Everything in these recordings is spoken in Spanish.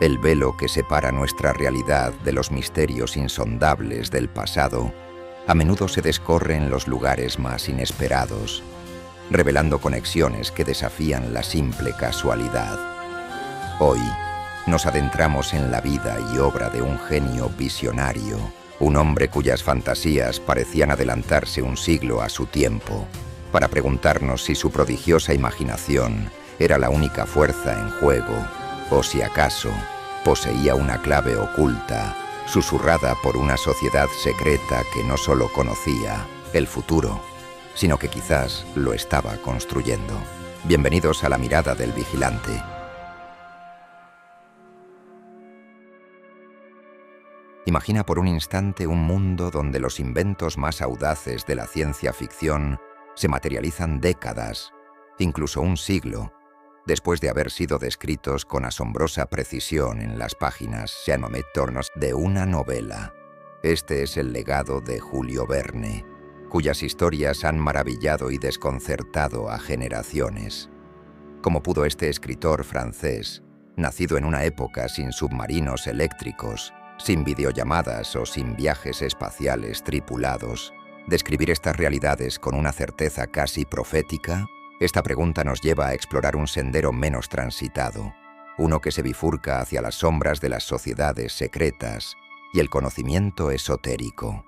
El velo que separa nuestra realidad de los misterios insondables del pasado a menudo se descorre en los lugares más inesperados, revelando conexiones que desafían la simple casualidad. Hoy nos adentramos en la vida y obra de un genio visionario, un hombre cuyas fantasías parecían adelantarse un siglo a su tiempo, para preguntarnos si su prodigiosa imaginación era la única fuerza en juego, o si acaso poseía una clave oculta, susurrada por una sociedad secreta que no solo conocía el futuro, sino que quizás lo estaba construyendo. Bienvenidos a La Mirada del Vigilante. Imagina por un instante un mundo donde los inventos más audaces de la ciencia ficción se materializan décadas, incluso un siglo, después de haber sido descritos con asombrosa precisión en las páginas de una novela. Este es el legado de Julio Verne, cuyas historias han maravillado y desconcertado a generaciones. ¿Cómo pudo este escritor francés, nacido en una época sin submarinos eléctricos, sin videollamadas o sin viajes espaciales tripulados, describir estas realidades con una certeza casi profética? Esta pregunta nos lleva a explorar un sendero menos transitado, uno que se bifurca hacia las sombras de las sociedades secretas y el conocimiento esotérico.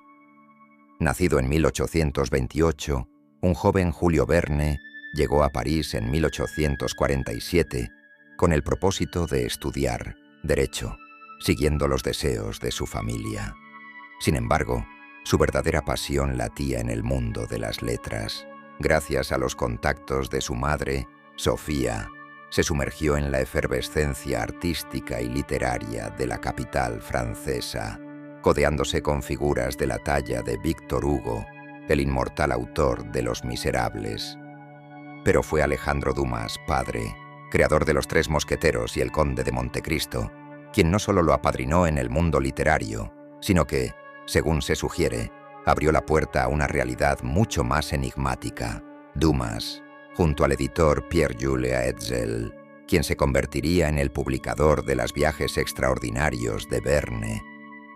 Nacido en 1828, un joven Julio Verne llegó a París en 1847 con el propósito de estudiar Derecho, siguiendo los deseos de su familia. Sin embargo, su verdadera pasión latía en el mundo de las letras. Gracias a los contactos de su madre, Sofía, se sumergió en la efervescencia artística y literaria de la capital francesa, codeándose con figuras de la talla de Víctor Hugo, el inmortal autor de Los Miserables. Pero fue Alejandro Dumas, padre, creador de Los Tres Mosqueteros y El Conde de Montecristo, quien no solo lo apadrinó en el mundo literario, sino que, según se sugiere, abrió la puerta a una realidad mucho más enigmática. Dumas, junto al editor Pierre-Jules Hetzel, quien se convertiría en el publicador de los viajes extraordinarios de Verne,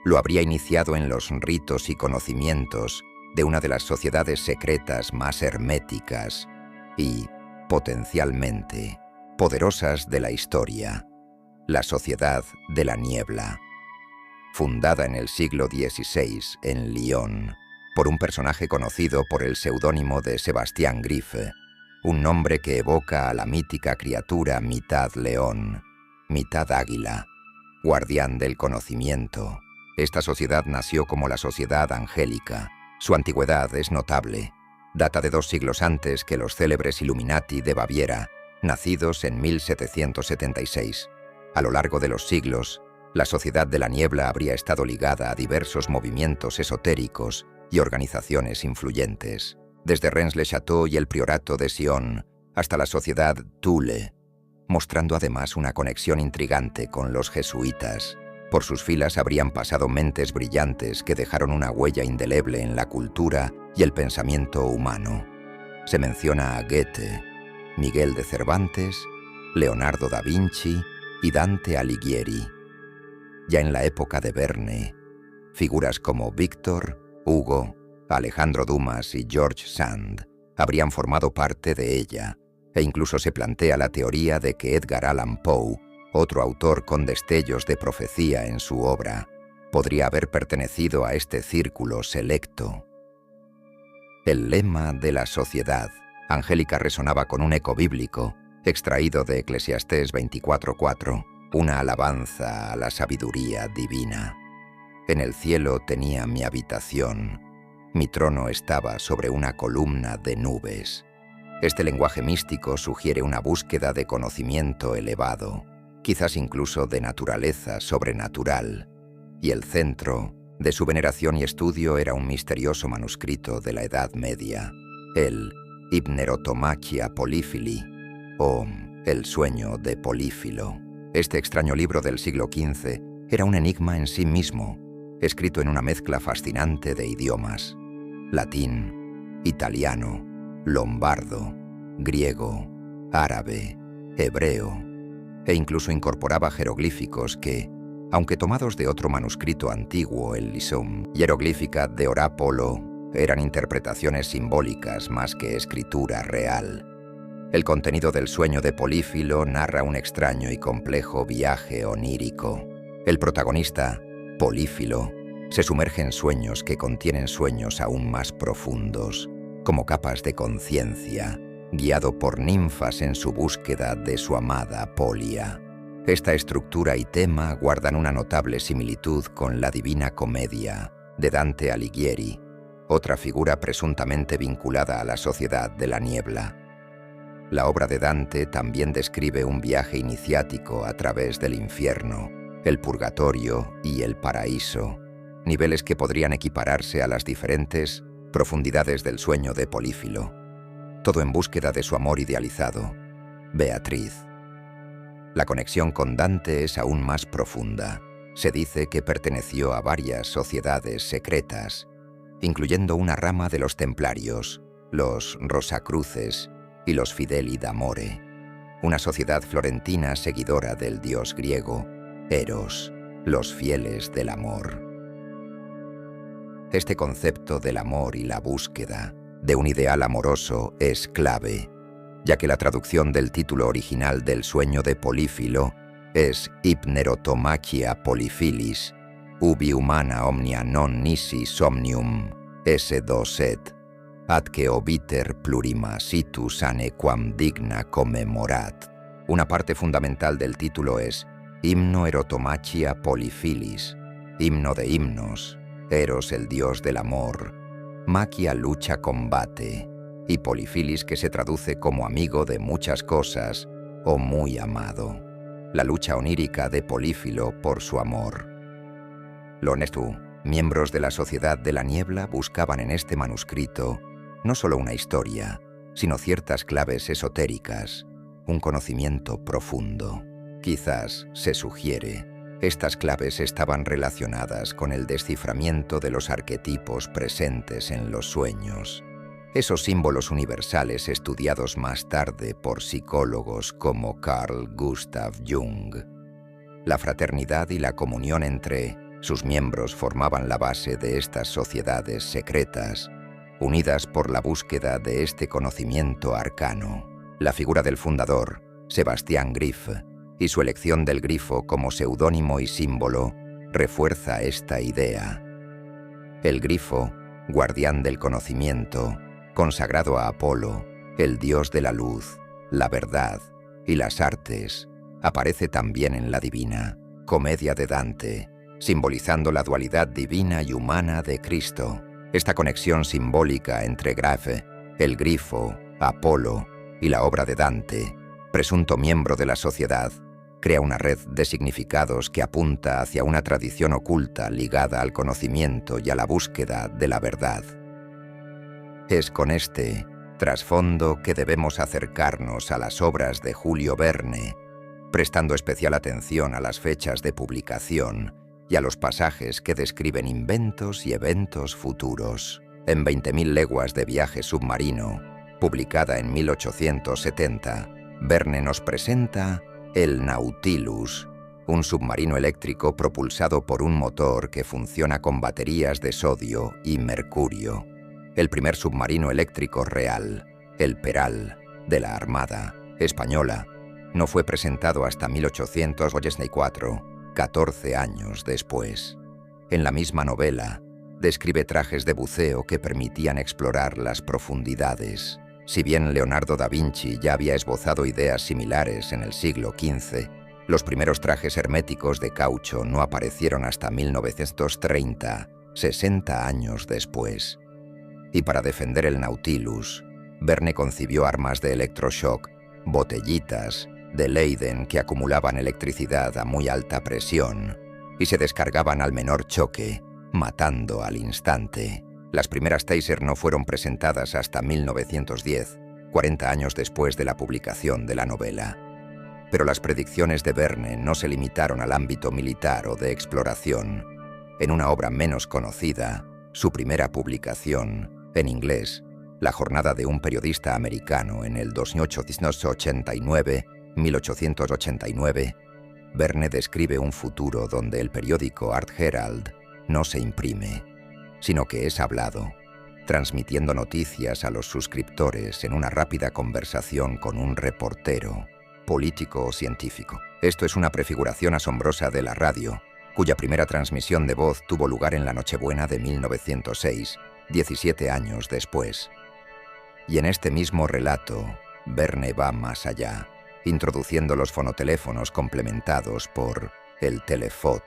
lo habría iniciado en los ritos y conocimientos de una de las sociedades secretas más herméticas y, potencialmente, poderosas de la historia, la Sociedad de la Niebla, fundada en el siglo XVI en Lyon por un personaje conocido por el seudónimo de Sebastián Griffe, un nombre que evoca a la mítica criatura mitad león, mitad águila, guardián del conocimiento. Esta sociedad nació como la Sociedad Angélica. Su antigüedad es notable. Data de 2 siglos antes que los célebres Illuminati de Baviera, nacidos en 1776. A lo largo de los siglos, la Sociedad de la Niebla habría estado ligada a diversos movimientos esotéricos y organizaciones influyentes, desde Rennes-le-Château y el Priorato de Sion hasta la Sociedad Thule, mostrando además una conexión intrigante con los jesuitas. Por sus filas habrían pasado mentes brillantes que dejaron una huella indeleble en la cultura y el pensamiento humano. Se menciona a Goethe, Miguel de Cervantes, Leonardo da Vinci y Dante Alighieri. Ya en la época de Verne, figuras como Víctor, Hugo, Alejandro Dumas y George Sand habrían formado parte de ella, e incluso se plantea la teoría de que Edgar Allan Poe, otro autor con destellos de profecía en su obra, podría haber pertenecido a este círculo selecto. El lema de la sociedad angélica resonaba con un eco bíblico extraído de Eclesiastés 24:4, una alabanza a la sabiduría divina. En el cielo tenía mi habitación, mi trono estaba sobre una columna de nubes. Este lenguaje místico sugiere una búsqueda de conocimiento elevado, quizás incluso de naturaleza sobrenatural, y el centro de su veneración y estudio era un misterioso manuscrito de la Edad Media, el Hipnerotomachia Polífili, o El sueño de Polífilo. Este extraño libro del siglo XV era un enigma en sí mismo, escrito en una mezcla fascinante de idiomas: latín, italiano, lombardo, griego, árabe, hebreo. e incluso incorporaba jeroglíficos que, aunque tomados de otro manuscrito antiguo, el Lisum Hieroglífica de Orápolo, eran interpretaciones simbólicas más que escritura real. El contenido del sueño de Polífilo narra un extraño y complejo viaje onírico. El protagonista, Polífilo, se sumerge en sueños que contienen sueños aún más profundos, como capas de conciencia, guiado por ninfas en su búsqueda de su amada Polia. Esta estructura y tema guardan una notable similitud con la Divina Comedia de Dante Alighieri, otra figura presuntamente vinculada a la Sociedad de la Niebla. La obra de Dante también describe un viaje iniciático a través del infierno, el purgatorio y el paraíso, niveles que podrían equipararse a las diferentes profundidades del sueño de Polífilo, todo en búsqueda de su amor idealizado, Beatriz. La conexión con Dante es aún más profunda. Se dice que perteneció a varias sociedades secretas, incluyendo una rama de los templarios, los Rosacruces y los Fideli d'Amore, una sociedad florentina seguidora del dios griego, Eros, los fieles del amor. Este concepto del amor y la búsqueda de un ideal amoroso es clave, ya que la traducción del título original del sueño de Polífilo es Hypnerotomachia Polyphilis, ubi humana omnia non nisi somnium, S2 et, atque obiter plurima situ sane quam digna commemorat. Una parte fundamental del título es Himno Erotomachia Polyphilis, himno de himnos, Eros el dios del amor, Machia lucha combate, y Polyphilis que se traduce como amigo de muchas cosas o muy amado. La lucha onírica de Polífilo por su amor. Lonestu, miembros de la Sociedad de la Niebla, buscaban en este manuscrito no solo una historia, sino ciertas claves esotéricas, un conocimiento profundo. Quizás, se sugiere, estas claves estaban relacionadas con el desciframiento de los arquetipos presentes en los sueños, esos símbolos universales estudiados más tarde por psicólogos como Carl Gustav Jung. La fraternidad y la comunión entre sus miembros formaban la base de estas sociedades secretas, unidas por la búsqueda de este conocimiento arcano. La figura del fundador, Sebastián Griff, y su elección del grifo como seudónimo y símbolo refuerza esta idea. El grifo, guardián del conocimiento, consagrado a Apolo, el dios de la luz, la verdad y las artes, aparece también en la Divina Comedia de Dante, simbolizando la dualidad divina y humana de Cristo. Esta conexión simbólica entre Grafe, el grifo, Apolo y la obra de Dante, presunto miembro de la sociedad, crea una red de significados que apunta hacia una tradición oculta ligada al conocimiento y a la búsqueda de la verdad. Es con este trasfondo que debemos acercarnos a las obras de Julio Verne, prestando especial atención a las fechas de publicación y a los pasajes que describen inventos y eventos futuros. En 20.000 leguas de viaje submarino, publicada en 1870, Verne nos presenta el Nautilus, un submarino eléctrico propulsado por un motor que funciona con baterías de sodio y mercurio. El primer submarino eléctrico real, el Peral, de la Armada Española, no fue presentado hasta 1884, 14 años después. En la misma novela, describe trajes de buceo que permitían explorar las profundidades. Si bien Leonardo da Vinci ya había esbozado ideas similares en el siglo XV, los primeros trajes herméticos de caucho no aparecieron hasta 1930, 60 años después. Y para defender el Nautilus, Verne concibió armas de electroshock, botellitas de Leyden que acumulaban electricidad a muy alta presión y se descargaban al menor choque, matando al instante. Las primeras Taser no fueron presentadas hasta 1910, 40 años después de la publicación de la novela. Pero las predicciones de Verne no se limitaron al ámbito militar o de exploración. En una obra menos conocida, su primera publicación, en inglés, La jornada de un periodista americano en el 1889, 1889, Verne describe un futuro donde el periódico Art Herald no se imprime, sino que es hablado, transmitiendo noticias a los suscriptores en una rápida conversación con un reportero, político o científico. Esto es una prefiguración asombrosa de la radio, cuya primera transmisión de voz tuvo lugar en la Nochebuena de 1906, 17 años después. Y en este mismo relato, Verne va más allá, introduciendo los fonoteléfonos complementados por el telefot,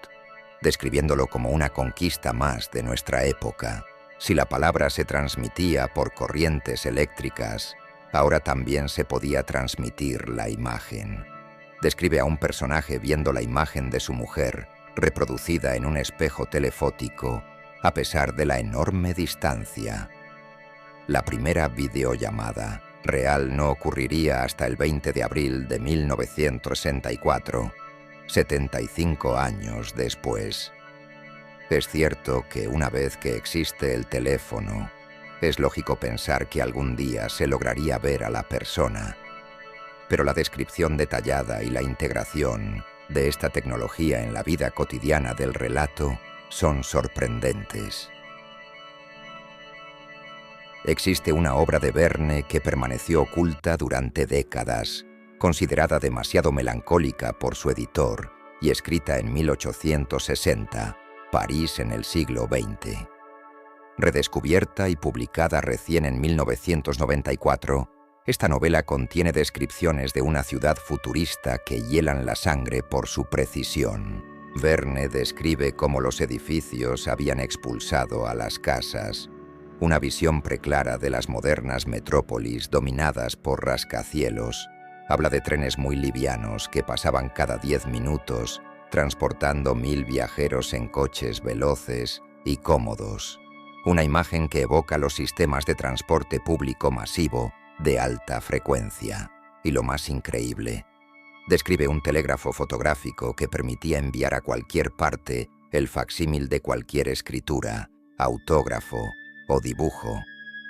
describiéndolo como una conquista más de nuestra época. Si la palabra se transmitía por corrientes eléctricas, ahora también se podía transmitir la imagen. Describe a un personaje viendo la imagen de su mujer, reproducida en un espejo telefótico, a pesar de la enorme distancia. La primera videollamada real no ocurriría hasta el 20 de abril de 1964, 75 años después. Es cierto que una vez que existe el teléfono, es lógico pensar que algún día se lograría ver a la persona, pero la descripción detallada y la integración de esta tecnología en la vida cotidiana del relato son sorprendentes. Existe una obra de Verne que permaneció oculta durante décadas, considerada demasiado melancólica por su editor y escrita en 1860, París en el siglo XX. Redescubierta y publicada recién en 1994, esta novela contiene descripciones de una ciudad futurista que hielan la sangre por su precisión. Verne describe cómo los edificios habían expulsado a las casas, una visión preclara de las modernas metrópolis dominadas por rascacielos. Habla de trenes muy livianos que pasaban cada 10 minutos, transportando 1000 viajeros en coches veloces y cómodos. Una imagen que evoca los sistemas de transporte público masivo de alta frecuencia. Y lo más increíble, describe un telégrafo fotográfico que permitía enviar a cualquier parte el facsímil de cualquier escritura, autógrafo o dibujo,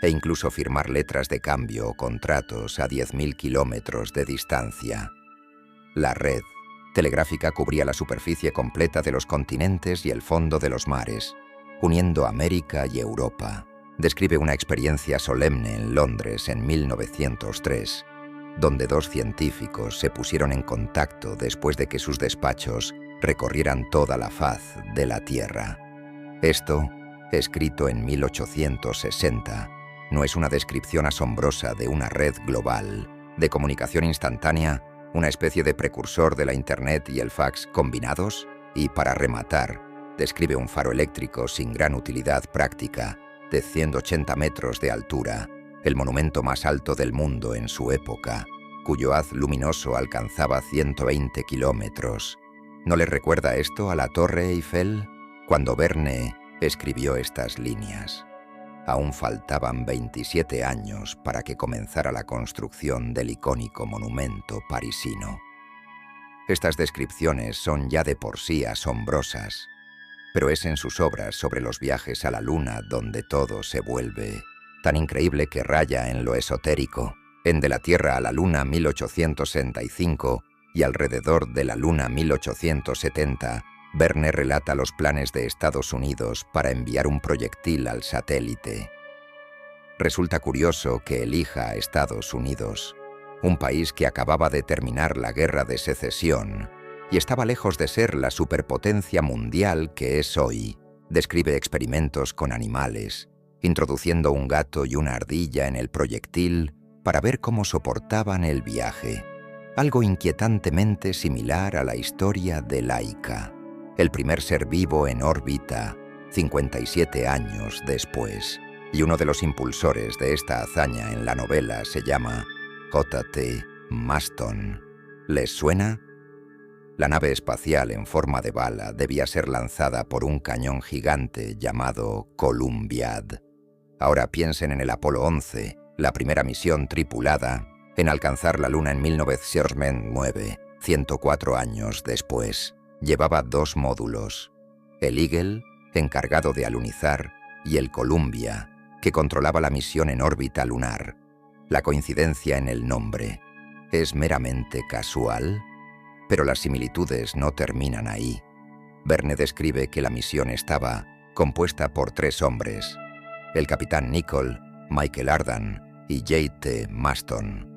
e incluso firmar letras de cambio o contratos a 10.000 kilómetros de distancia. La red telegráfica cubría la superficie completa de los continentes y el fondo de los mares, uniendo América y Europa. Describe una experiencia solemne en Londres en 1903, donde 2 científicos se pusieron en contacto después de que sus despachos recorrieran toda la faz de la Tierra. Esto, escrito en 1860, no es una descripción asombrosa de una red global, de comunicación instantánea, una especie de precursor de la Internet y el fax combinados. Y para rematar, describe un faro eléctrico sin gran utilidad práctica, de 180 metros de altura, el monumento más alto del mundo en su época, cuyo haz luminoso alcanzaba 120 kilómetros. ¿No le recuerda esto a la Torre Eiffel? Cuando Verne escribió estas líneas, aún faltaban 27 años para que comenzara la construcción del icónico monumento parisino. Estas descripciones son ya de por sí asombrosas, pero es en sus obras sobre los viajes a la Luna donde todo se vuelve tan increíble que raya en lo esotérico. En De la Tierra a la Luna 1865 y Alrededor de la Luna 1870, Verne relata los planes de Estados Unidos para enviar un proyectil al satélite. Resulta curioso que elija a Estados Unidos, un país que acababa de terminar la Guerra de Secesión y estaba lejos de ser la superpotencia mundial que es hoy. Describe experimentos con animales, introduciendo un gato y una ardilla en el proyectil para ver cómo soportaban el viaje. Algo inquietantemente similar a la historia de Laika, el primer ser vivo en órbita 57 años después. Y uno de los impulsores de esta hazaña en la novela se llama J.T. Maston. ¿Les suena? La nave espacial en forma de bala debía ser lanzada por un cañón gigante llamado Columbiad. Ahora piensen en el Apolo 11, la primera misión tripulada en alcanzar la Luna en 1909, 104 años después. Llevaba 2 módulos, el Eagle, encargado de alunizar, y el Columbia, que controlaba la misión en órbita lunar. La coincidencia en el nombre. ¿Es meramente casual? Pero las similitudes no terminan ahí. Verne describe que la misión estaba compuesta por 3 hombres: el capitán Nicholl, Michael Ardan y J.T. Maston.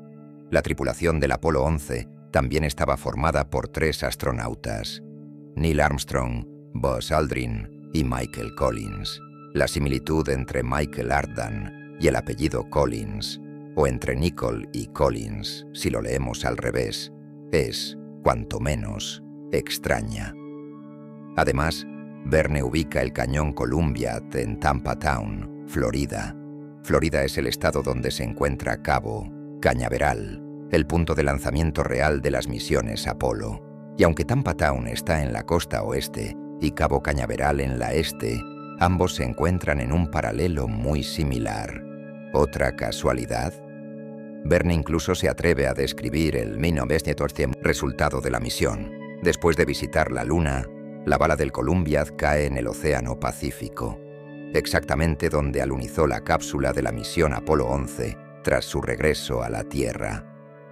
La tripulación del Apolo 11 también estaba formada por 3 astronautas: Neil Armstrong, Buzz Aldrin y Michael Collins. La similitud entre Michael Ardan y el apellido Collins, o entre Nicholl y Collins, si lo leemos al revés, es, cuanto menos, extraña. Además, Verne ubica el cañón Columbia en Tampa Town, Florida. Florida es el estado donde se encuentra Cabo Cañaveral, el punto de lanzamiento real de las misiones Apolo. Y aunque Tampa Town está en la costa oeste y Cabo Cañaveral en la este, ambos se encuentran en un paralelo muy similar. ¿Otra casualidad? Verne incluso se atreve a describir el 1900 resultado de la misión. Después de visitar la Luna, la bala del Columbia cae en el Océano Pacífico, exactamente donde alunizó la cápsula de la misión Apolo 11 tras su regreso a la Tierra.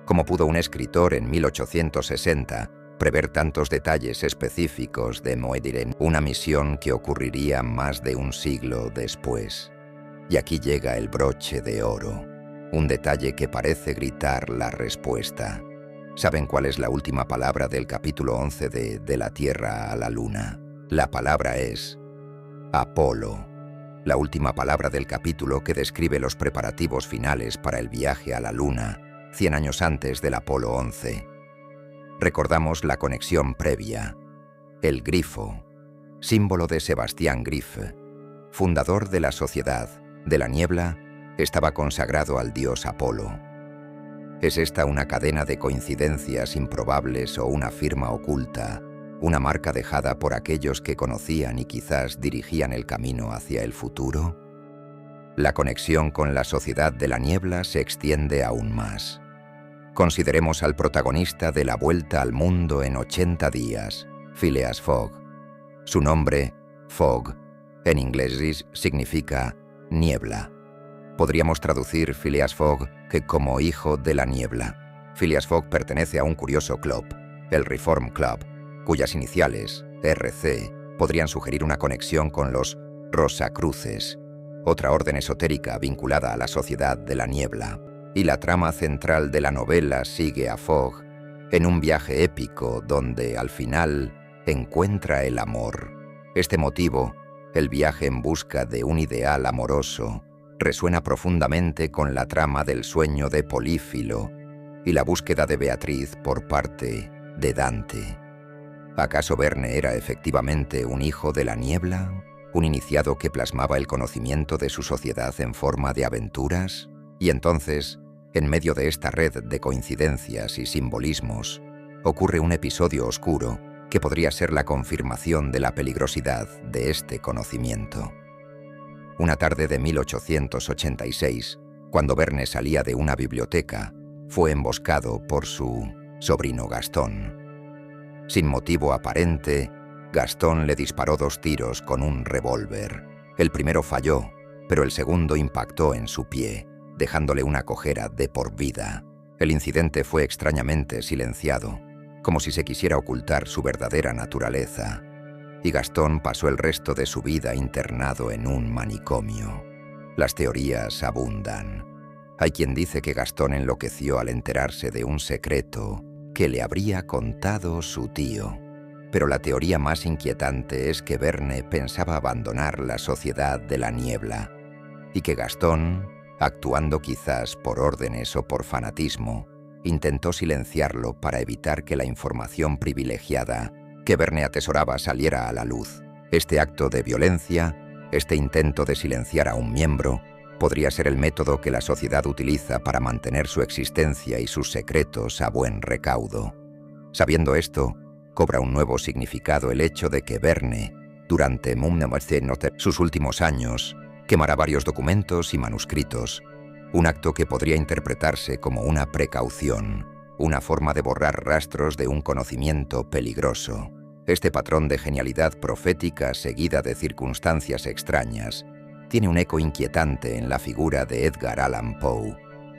¿Cómo pudo un escritor en 1860 prever tantos detalles específicos de Moedirene, una misión que ocurriría más de un siglo después? Y aquí llega el broche de oro, un detalle que parece gritar la respuesta. ¿Saben cuál es la última palabra del capítulo 11 de La Tierra a la Luna? La palabra es Apolo, la última palabra del capítulo que describe los preparativos finales para el viaje a la Luna, 100 años antes del Apolo 11. Recordamos la conexión previa. El grifo, símbolo de Sebastián Grif, fundador de la Sociedad de la Niebla, estaba consagrado al dios Apolo. ¿Es esta una cadena de coincidencias improbables o una firma oculta, una marca dejada por aquellos que conocían y quizás dirigían el camino hacia el futuro? La conexión con la Sociedad de la Niebla se extiende aún más. Consideremos al protagonista de La Vuelta al Mundo en 80 días, Phileas Fogg. Su nombre, Fogg, en inglés significa niebla. Podríamos traducir Phileas Fogg que como hijo de la niebla. Phileas Fogg pertenece a un curioso club, el Reform Club, cuyas iniciales, RC, podrían sugerir una conexión con los Rosacruces, otra orden esotérica vinculada a la Sociedad de la Niebla. Y la trama central de la novela sigue a Fogg en un viaje épico donde, al final, encuentra el amor. Este motivo, el viaje en busca de un ideal amoroso, resuena profundamente con la trama del sueño de Polífilo y la búsqueda de Beatriz por parte de Dante. ¿Acaso Verne era efectivamente un hijo de la niebla? ¿Un iniciado que plasmaba el conocimiento de su sociedad en forma de aventuras? Y entonces, en medio de esta red de coincidencias y simbolismos, ocurre un episodio oscuro que podría ser la confirmación de la peligrosidad de este conocimiento. Una tarde de 1886, cuando Verne salía de una biblioteca, fue emboscado por su sobrino Gastón. Sin motivo aparente, Gastón le disparó 2 tiros con un revólver. El primero falló, pero el segundo impactó en su pie, dejándole una cojera de por vida. El incidente fue extrañamente silenciado, como si se quisiera ocultar su verdadera naturaleza, y Gastón pasó el resto de su vida internado en un manicomio. Las teorías abundan. Hay quien dice que Gastón enloqueció al enterarse de un secreto que le habría contado su tío. Pero la teoría más inquietante es que Verne pensaba abandonar la Sociedad de la Niebla, y que Gastón, actuando quizás por órdenes o por fanatismo, intentó silenciarlo para evitar que la información privilegiada que Verne atesoraba saliera a la luz. Este acto de violencia, este intento de silenciar a un miembro, podría ser el método que la sociedad utiliza para mantener su existencia y sus secretos a buen recaudo. Sabiendo esto, cobra un nuevo significado el hecho de que Verne, durante sus últimos años, quemará varios documentos y manuscritos, un acto que podría interpretarse como una precaución, una forma de borrar rastros de un conocimiento peligroso. Este patrón de genialidad profética seguida de circunstancias extrañas tiene un eco inquietante en la figura de Edgar Allan Poe.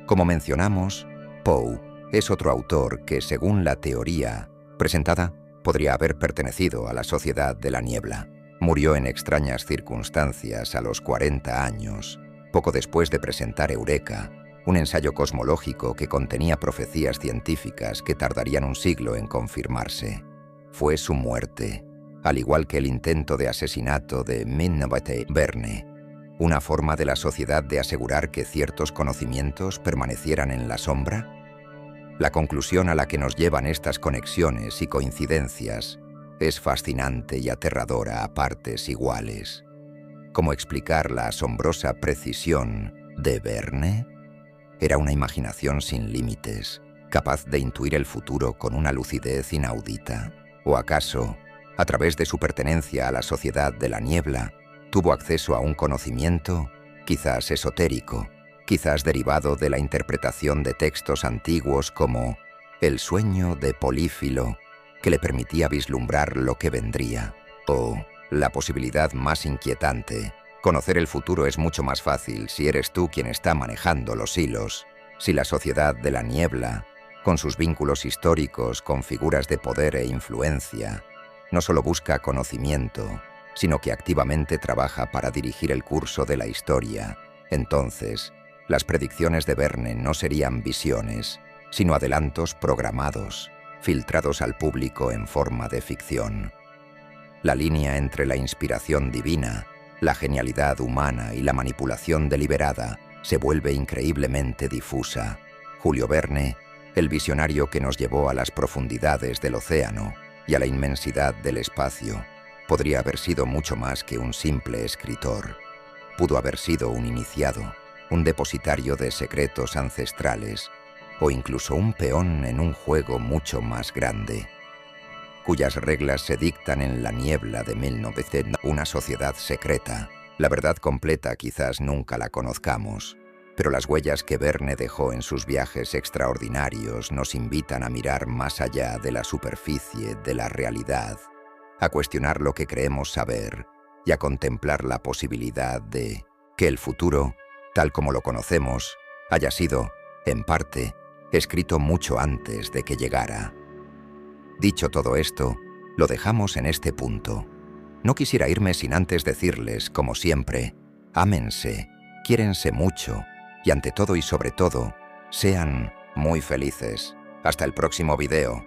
Como mencionamos, Poe es otro autor que, según la teoría presentada, podría haber pertenecido a la Sociedad de la Niebla. Murió en extrañas circunstancias a los 40 años, poco después de presentar Eureka, un ensayo cosmológico que contenía profecías científicas que tardarían un siglo en confirmarse. Fue su muerte, al igual que el intento de asesinato de Minabete Verne, una forma de la sociedad de asegurar que ciertos conocimientos permanecieran en la sombra. La conclusión a la que nos llevan estas conexiones y coincidencias es fascinante y aterradora a partes iguales. ¿Cómo explicar la asombrosa precisión de Verne? Era una imaginación sin límites, capaz de intuir el futuro con una lucidez inaudita. ¿O acaso, a través de su pertenencia a la Sociedad de la Niebla, tuvo acceso a un conocimiento, quizás esotérico, quizás derivado de la interpretación de textos antiguos como El sueño de Polífilo, que le permitía vislumbrar lo que vendría? O la posibilidad más inquietante: conocer el futuro es mucho más fácil si eres tú quien está manejando los hilos. Si la Sociedad de la Niebla, con sus vínculos históricos con figuras de poder e influencia, no solo busca conocimiento, sino que activamente trabaja para dirigir el curso de la historia, entonces las predicciones de Verne no serían visiones, sino adelantos programados, filtrados al público en forma de ficción. La línea entre la inspiración divina, la genialidad humana y la manipulación deliberada se vuelve increíblemente difusa. Julio Verne, el visionario que nos llevó a las profundidades del océano y a la inmensidad del espacio, podría haber sido mucho más que un simple escritor. Pudo haber sido un iniciado, un depositario de secretos ancestrales, o incluso un peón en un juego mucho más grande, cuyas reglas se dictan en la niebla de 1900, una sociedad secreta. La verdad completa quizás nunca la conozcamos, pero las huellas que Verne dejó en sus viajes extraordinarios nos invitan a mirar más allá de la superficie de la realidad, a cuestionar lo que creemos saber y a contemplar la posibilidad de que el futuro, tal como lo conocemos, haya sido, en parte, escrito mucho antes de que llegara. Dicho todo esto, lo dejamos en este punto. No quisiera irme sin antes decirles, como siempre, ámense, quiérense mucho, y ante todo y sobre todo, sean muy felices. Hasta el próximo video.